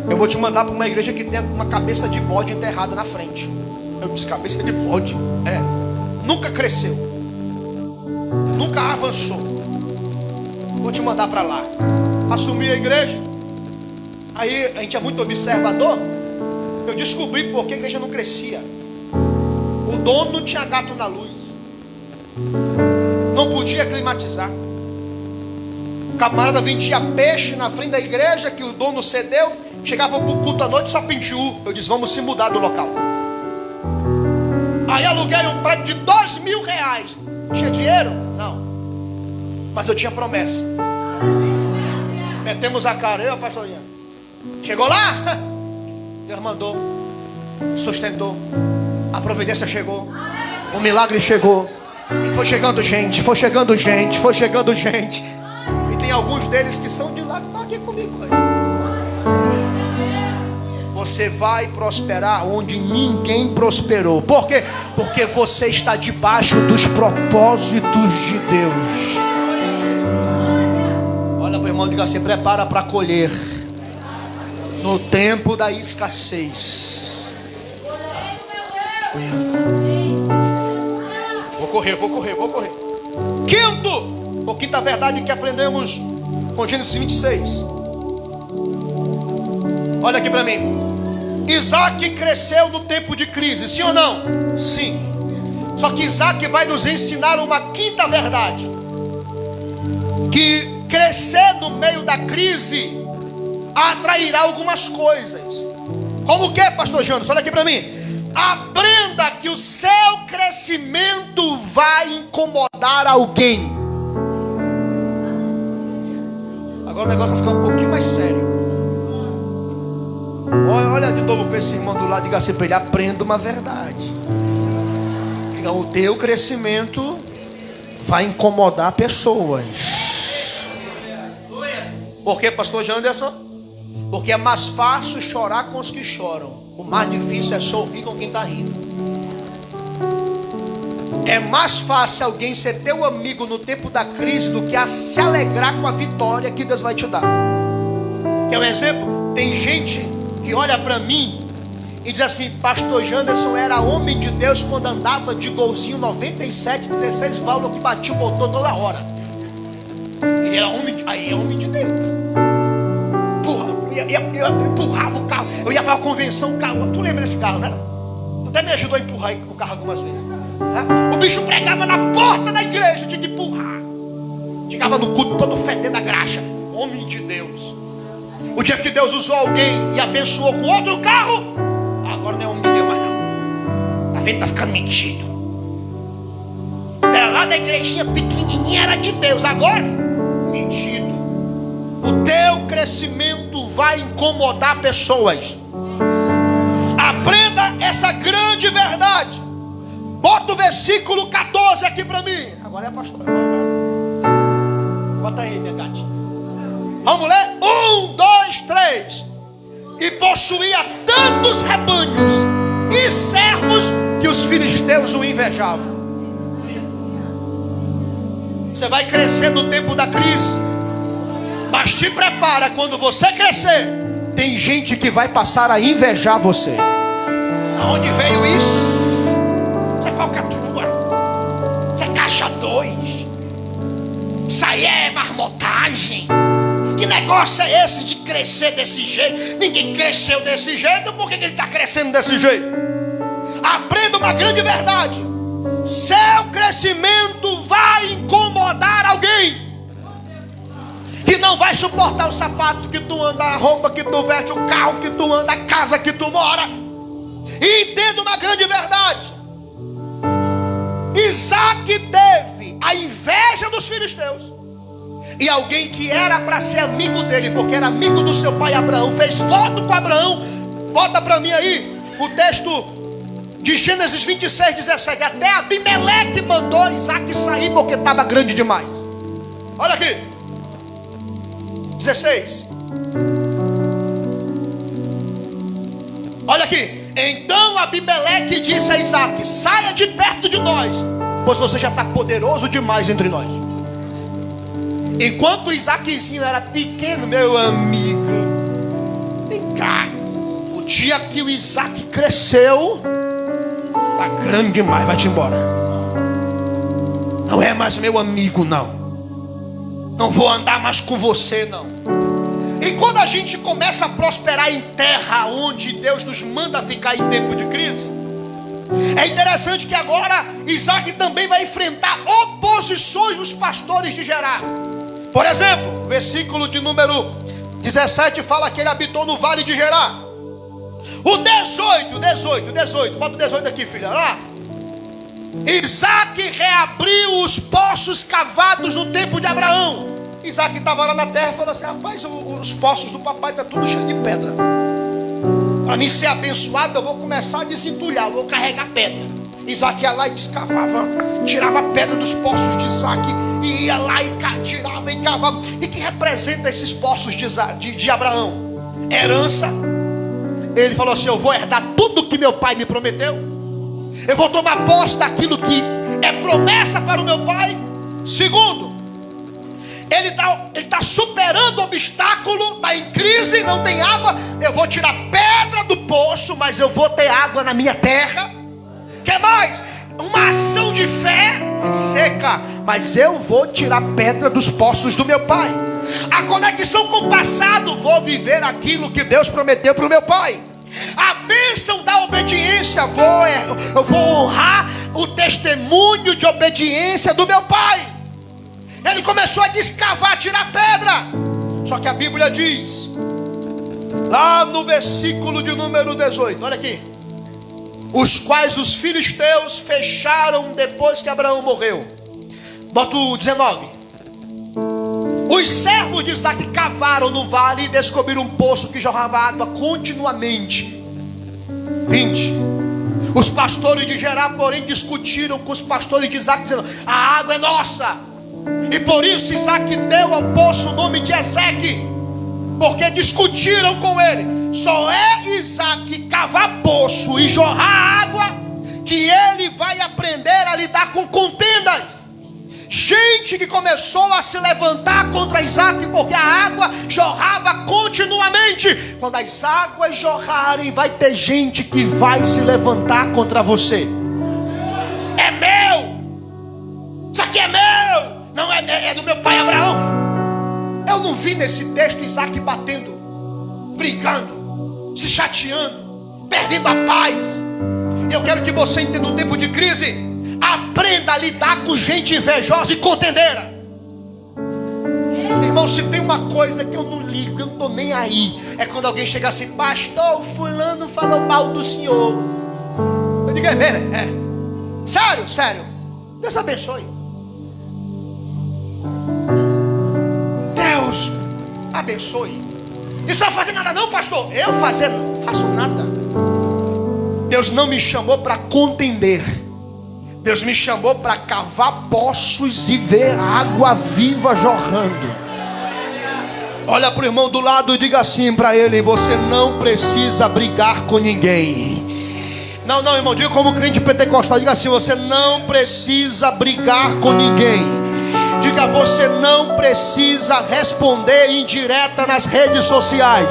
eu vou te mandar para uma igreja que tem uma cabeça de bode enterrada na frente. Eu disse: cabeça de bode? É. Nunca cresceu, nunca avançou. Vou te mandar para lá. Assumi a igreja. Aí a gente é muito observador. Eu descobri porque a igreja não crescia. O dono não tinha gato na luz, não podia climatizar. O camarada vendia peixe na frente da igreja que o dono cedeu. Chegava para o culto à noite só pintiu. Eu disse: vamos se mudar do local. Aí aluguei um prédio de R$2.000. Tinha dinheiro? Não. Mas eu tinha promessa. Metemos a cara, eu e a pastorinha. Chegou lá, Deus mandou, sustentou, a providência chegou, o milagre chegou. E foi chegando gente, foi chegando gente, foi chegando gente. E tem alguns deles que são de lá, que estão aqui comigo. Você vai prosperar onde ninguém prosperou. Por quê? Porque você está debaixo dos propósitos de Deus. Olha para o irmão e diga assim: prepara para colher no tempo da escassez. Vou correr. Quinta verdade que aprendemos com Gênesis 26. Olha aqui para mim. Isaac cresceu no tempo de crise, sim ou não? Sim. Só que Isaac vai nos ensinar uma quinta verdade: que crescer no meio da crise atrairá algumas coisas. Como que, pastor Jonas? Olha aqui para mim. Aprenda que o seu crescimento vai incomodar alguém. Agora o negócio vai ficar um pouquinho mais sério. Olha de novo para esse irmão do lado e diga assim para ele: aprenda uma verdade. Diga: o teu crescimento vai incomodar pessoas. Por que, pastor Janderson? Porque é mais fácil chorar com os que choram. O mais difícil é sorrir com quem está rindo. É mais fácil alguém ser teu amigo no tempo da crise do que a se alegrar com a vitória que Deus vai te dar. Quer um exemplo? Tem gente que olha para mim e diz assim: pastor Janderson era homem de Deus quando andava de golzinho 97, 16 válvulas que batia o motor toda hora. Ele era homem, aí é homem de Deus. Eu empurrava o carro. Eu ia para a convenção, o carro. Tu lembra desse carro, né? Tu até me ajudou a empurrar o carro algumas vezes, né? O bicho pregava na porta da igreja, tinha que empurrar. Chegava no culto todo fedendo a graxa. Homem de Deus. O dia que Deus usou alguém e abençoou com outro carro, agora não é homem de Deus mais não. Tá vendo? Tá ficando metido. Era lá da igrejinha pequenininha, era de Deus. Agora, metido. O teu crescimento vai incomodar pessoas. Aprenda essa grande verdade. Bota o versículo 14 aqui para mim. Agora é a pastora. Bota aí, minha gatinha. Vamos ler? 1, 2, 3. E possuía tantos rebanhos e servos que os filisteus o invejavam. Você vai crescer no tempo da crise, mas te prepara, quando você crescer, tem gente que vai passar a invejar você. Aonde veio isso? Você é falcatrua, você é caixa 2, isso aí é marmotagem. Que negócio é esse de crescer desse jeito? Ninguém cresceu desse jeito, por que ele está crescendo desse jeito? Aprenda uma grande verdade: seu crescimento vai incomodar alguém que não vai suportar o sapato que tu anda, a roupa que tu veste, o carro que tu anda, a casa que tu mora. E entenda uma grande verdade: Isaac teve a inveja dos filisteus. E alguém que era para ser amigo dele, porque era amigo do seu pai Abraão, fez voto com Abraão. Bota para mim aí o texto de Gênesis 26, 17. Até Abimeleque mandou Isaac sair porque estava grande demais. Olha aqui 16. Olha aqui. Então Abimeleque disse a Isaac: saia de perto de nós, pois você já está poderoso demais entre nós. Enquanto Isaquezinho era pequeno, meu amigo, vem cá, o dia que o Isaac cresceu, tá grande demais, vai-te embora. Não é mais meu amigo, não. Não vou andar mais com você, não. E quando a gente começa a prosperar em terra onde Deus nos manda ficar em tempo de crise, é interessante que agora Isaac também vai enfrentar oposições dos pastores de Gerar. Por exemplo, versículo de número 17 fala que ele habitou no vale de Gerar. O 18, bota o 18 aqui, filha, lá. Isaac reabriu os poços cavados no tempo de Abraão. Isaac estava lá na terra e falou assim: rapaz, os poços do papai estão tudo cheio de pedra. Para mim ser abençoado, eu vou começar a desentulhar, eu vou carregar pedra. Isaac ia lá e descavava, tirava a pedra dos poços de Isaac, e ia lá e tirava e cavava. E que representa esses poços de Abraão? Herança. Ele falou assim: eu vou herdar tudo que meu pai me prometeu, eu vou tomar posse daquilo que é promessa para o meu pai. Segundo, ele está superando o obstáculo, está em crise, não tem água. Eu vou tirar pedra do poço, mas eu vou ter água na minha terra. Quer mais? Uma ação de fé seca, mas eu vou tirar pedra dos poços do meu pai. A conexão com o passado, vou viver aquilo que Deus prometeu para o meu pai. A bênção da obediência, eu vou honrar o testemunho de obediência do meu pai. Ele começou a descavar, tirar pedra. Só que a Bíblia diz, lá no versículo de número 18, olha aqui: os quais os filisteus fecharam depois que Abraão morreu. Bota o 19. Os servos de Isaac cavaram no vale e descobriram um poço que jorrava água continuamente. 20. Os pastores de Gerar, porém, discutiram com os pastores de Isaac, dizendo: a água é nossa. E por isso Isaac deu ao poço o nome de Ezeque, porque discutiram com ele. Só é Isaac cavar poço e jorrar água que ele vai aprender a lidar com contendas. Gente que começou a se levantar contra Isaac porque a água jorrava continuamente. Quando as águas jorrarem, vai ter gente que vai se levantar contra você. É meu, isso aqui é meu, não é do meu pai Abraão. Eu não vi nesse texto Isaac batendo, brigando, se chateando, perdendo a paz. Eu quero que você entenda um tempo de crise. Aprenda a lidar com gente invejosa e contendeira. Irmão, se tem uma coisa que eu não ligo, eu não estou nem aí, é quando alguém chega assim: pastor, fulano falou mal do senhor. Eu digo: é mesmo? É. Sério. Deus abençoe. Deus abençoe. Isso não vai fazer nada não, pastor. Eu não faço nada. Deus não me chamou para contender. Deus me chamou para cavar poços e ver água viva jorrando. Olha para o irmão do lado e diga assim para ele: você não precisa brigar com ninguém. Não, irmão, diga como crente pentecostal, diga assim: você não precisa brigar com ninguém. Diga: você não precisa responder indireta nas redes sociais.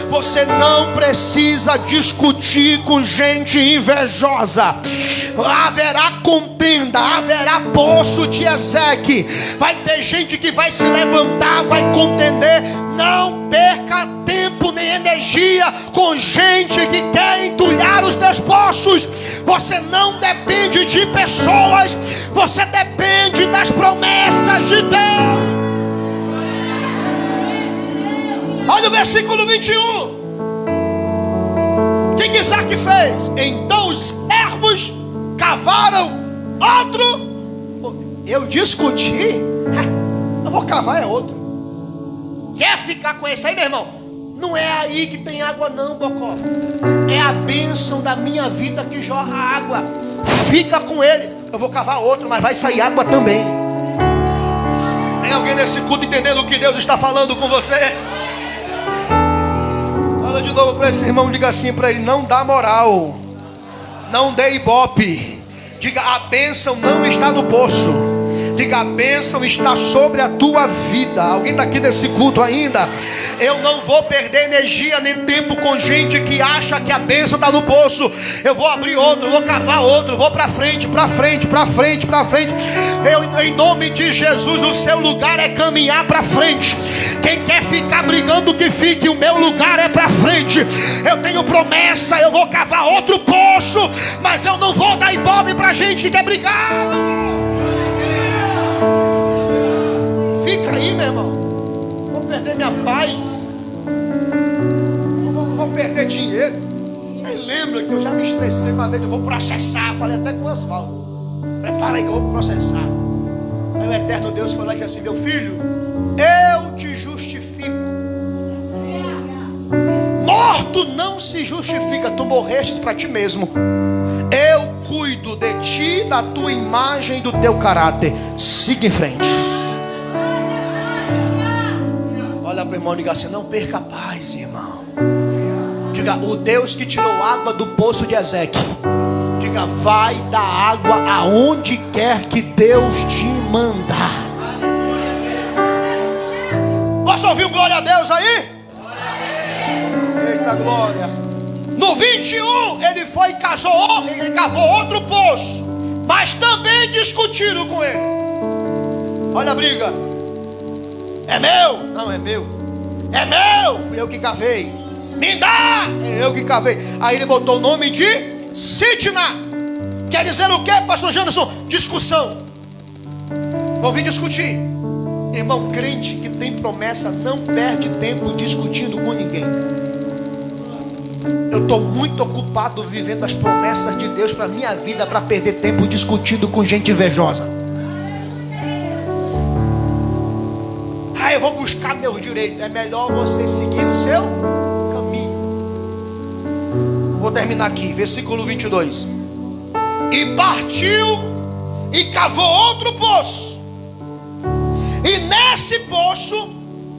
Você não precisa discutir com gente invejosa. Haverá contenda, haverá poço de Ezeque. Vai ter gente que vai se levantar, vai contender. Não perca tempo nem energia com gente que quer entulhar os teus poços. Você não depende de pessoas, você depende das promessas de Deus. Olha o versículo 21. O que Isaac fez? Então os servos cavaram outro. Eu discuti? Eu vou cavar é outro. Quer ficar com esse aí, meu irmão? Não é aí que tem água não, Bocó. É a bênção da minha vida que jorra água. Fica com ele. Eu vou cavar outro, mas vai sair água também. Tem alguém nesse culto entendendo o que Deus está falando com você? Fala de novo para esse irmão, diga assim para ele: não dá moral, não dê ibope. Diga: a bênção não está no poço. Diga: a bênção está sobre a tua vida. Alguém está aqui nesse culto ainda? Eu não vou perder energia nem tempo com gente que acha que a bênção está no poço. Eu vou abrir outro, vou cavar outro, vou para frente, para frente, para frente, para frente. Em nome de Jesus, o seu lugar é caminhar para frente. Quem quer ficar brigando, que fique. O meu lugar é para frente. Eu tenho promessa, eu vou cavar outro poço, mas eu não vou dar ibope para gente que quer brigar. Fica aí, meu irmão. Vou perder minha paz. Vou perder dinheiro. Você lembra que eu já me estressei uma vez? Eu vou processar. Falei até com o Osvaldo: prepara aí que eu vou processar. Aí o eterno Deus falou aqui assim: meu filho, eu te justifico. Morto não se justifica. Tu morrestes para ti mesmo. Eu cuido de ti, da tua imagem e do teu caráter. Siga em frente. Olha para o irmão e diga assim: não perca a paz, irmão. Diga: o Deus que tirou água do poço de Ezeque, diga, vai dar água aonde quer que Deus te mandar. Posso ouvir um glória a Deus aí? Eita glória. No 21 ele foi e ele cavou outro poço, mas também discutiram com ele. Olha a briga. É meu? Não é meu. É meu, fui eu que cavei. Me dá, é eu que cavei. Aí ele botou o nome de Sitna. Quer dizer o que, pastor Janderson? Discussão. Vou vir discutir. Irmão, crente que tem promessa não perde tempo discutindo com ninguém. Eu estou muito ocupado vivendo as promessas de Deus para a minha vida, para perder tempo discutindo com gente invejosa. Eu vou buscar meus direitos. É melhor você seguir o seu caminho. Vou terminar aqui, versículo 22. E partiu e cavou outro poço, e nesse poço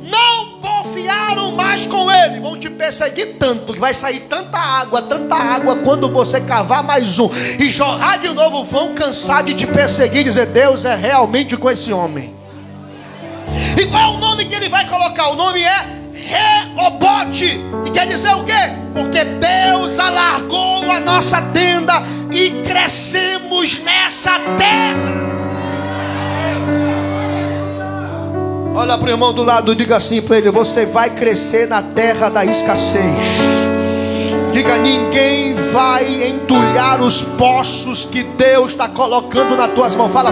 não porfiaram mais com ele. Vão te perseguir tanto que vai sair tanta água, quando você cavar mais um e jorrar de novo, vão cansar de te perseguir e dizer: Deus é realmente com esse homem. E qual é o nome que ele vai colocar? O nome é Reobote. E quer dizer o quê? Porque Deus alargou a nossa tenda e crescemos nessa terra. Olha para o irmão do lado e diga assim para ele: você vai crescer na terra da escassez. Diga: ninguém vai entulhar os poços que Deus está colocando nas tuas mãos. Fala.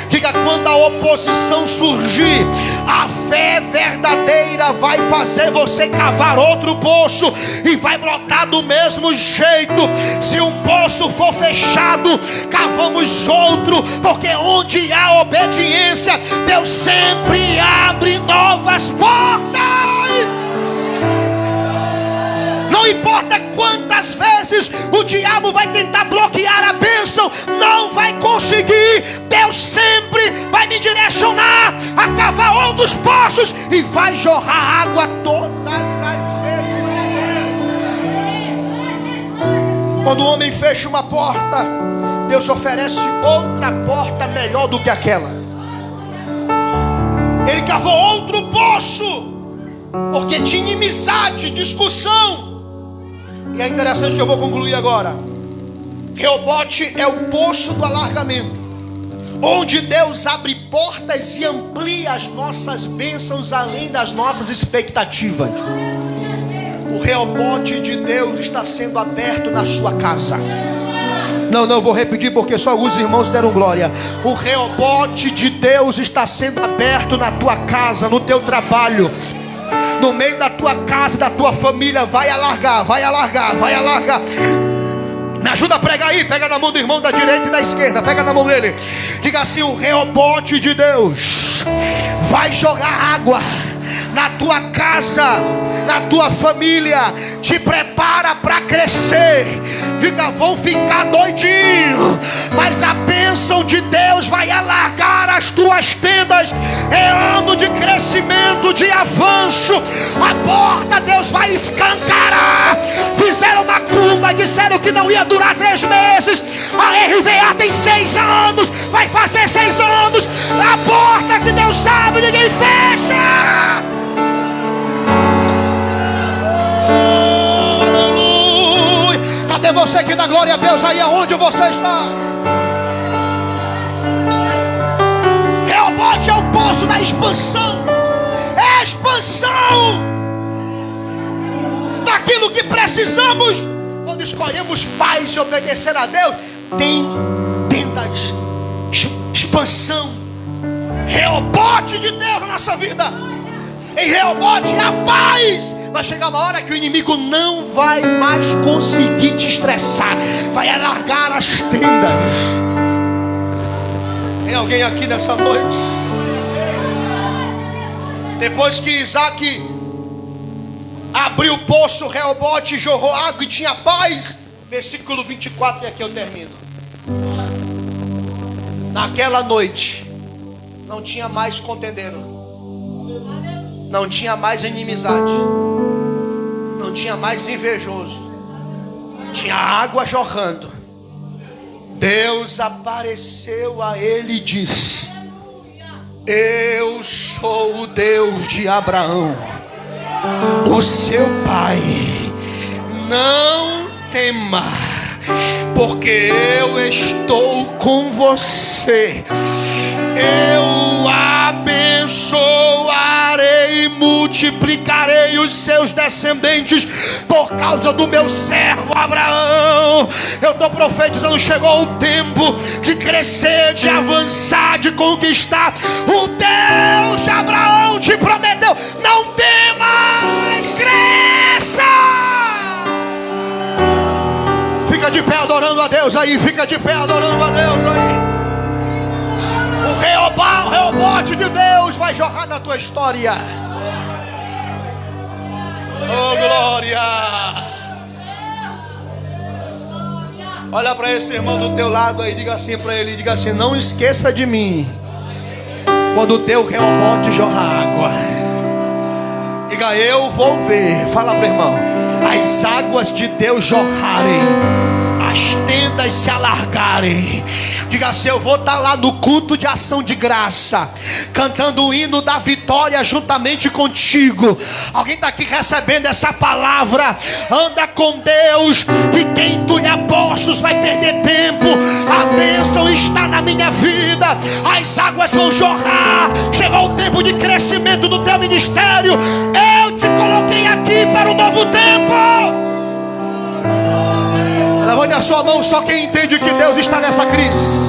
Diga: quando a oposição surgir, a fé verdadeira vai fazer você cavar outro poço e vai brotar do mesmo jeito. Se um poço for fechado, cavamos outro, porque onde há obediência, Deus sempre abre novas portas. Não importa quantas vezes o diabo vai tentar bloquear a bênção, não vai conseguir. Deus sempre vai me direcionar a cavar outros poços e vai jorrar água todas as vezes. Quando o homem fecha uma porta, Deus oferece outra porta melhor do que aquela. Ele cavou outro poço, porque tinha inimizade, discussão. E é interessante que eu vou concluir agora. Reobote é o poço do alargamento, onde Deus abre portas e amplia as nossas bênçãos além das nossas expectativas. O reobote de Deus está sendo aberto na sua casa. Não, vou repetir porque só alguns irmãos deram glória. O reobote de Deus está sendo aberto na tua casa, no teu trabalho, no meio da tua casa, da tua família. Vai alargar, vai alargar, vai alargar. Me ajuda a pregar aí. Pega na mão do irmão da direita e da esquerda. Pega na mão dele. Diga assim: o reobote de Deus vai jogar água na tua casa, na tua família. Te prepara para crescer. Diga: vão ficar doidinho, mas a bênção de Deus vai alargar as tuas tendas. É ano de crescimento, de avanço. A porta Deus vai escancarar. Fizeram uma curva, disseram que não ia durar 3 meses. A RVA tem 6 anos, vai fazer 6 anos. A porta que Deus abre, ninguém fecha. Cadê você que dá glória a Deus aí aonde você está? Reobote é o poço da expansão. É a expansão daquilo que precisamos. Quando escolhemos paz e obedecer a Deus, tem tendas, expansão, reobote de Deus na nossa vida. Em reobote a paz. Vai chegar uma hora que o inimigo não vai mais conseguir te estressar. Vai alargar as tendas. Tem alguém aqui nessa noite? Depois que Isaac abriu o poço, reobote jorrou água e tinha paz. Versículo 24, e aqui eu termino. Naquela noite não tinha mais contendeiro, não tinha mais inimizade, não tinha mais invejoso. Tinha água jorrando. Deus apareceu a ele e disse: eu sou o Deus de Abraão, o seu pai. Não tema, porque eu estou com você. Eu abençoarei e multiplicarei os seus descendentes por causa do meu servo Abraão. Eu estou profetizando, chegou o tempo de crescer, de avançar, de conquistar. O Deus de Abraão te prometeu: não temas, cresça. Fica de pé adorando a Deus aí, fica de pé adorando a Deus aí. O reobote de Deus vai jorrar na tua história. Oh, glória. Olha para esse irmão do teu lado aí, diga assim para ele, diga assim: não esqueça de mim quando o teu reobote jorrar água. Diga: eu vou ver. Fala para o irmão: as águas de Deus jorrarem, as tendas se alargarem. Diga assim: eu vou estar lá no culto de ação de graça, cantando o hino da vitória juntamente contigo. Alguém está aqui recebendo essa palavra? Anda com Deus, e quem entulha poços vai perder tempo. A bênção está na minha vida, as águas vão jorrar. Chegou o tempo de crescimento do teu ministério. Eu te coloquei aqui para o novo tempo. Levante a sua mão, só quem entende que Deus está nessa crise.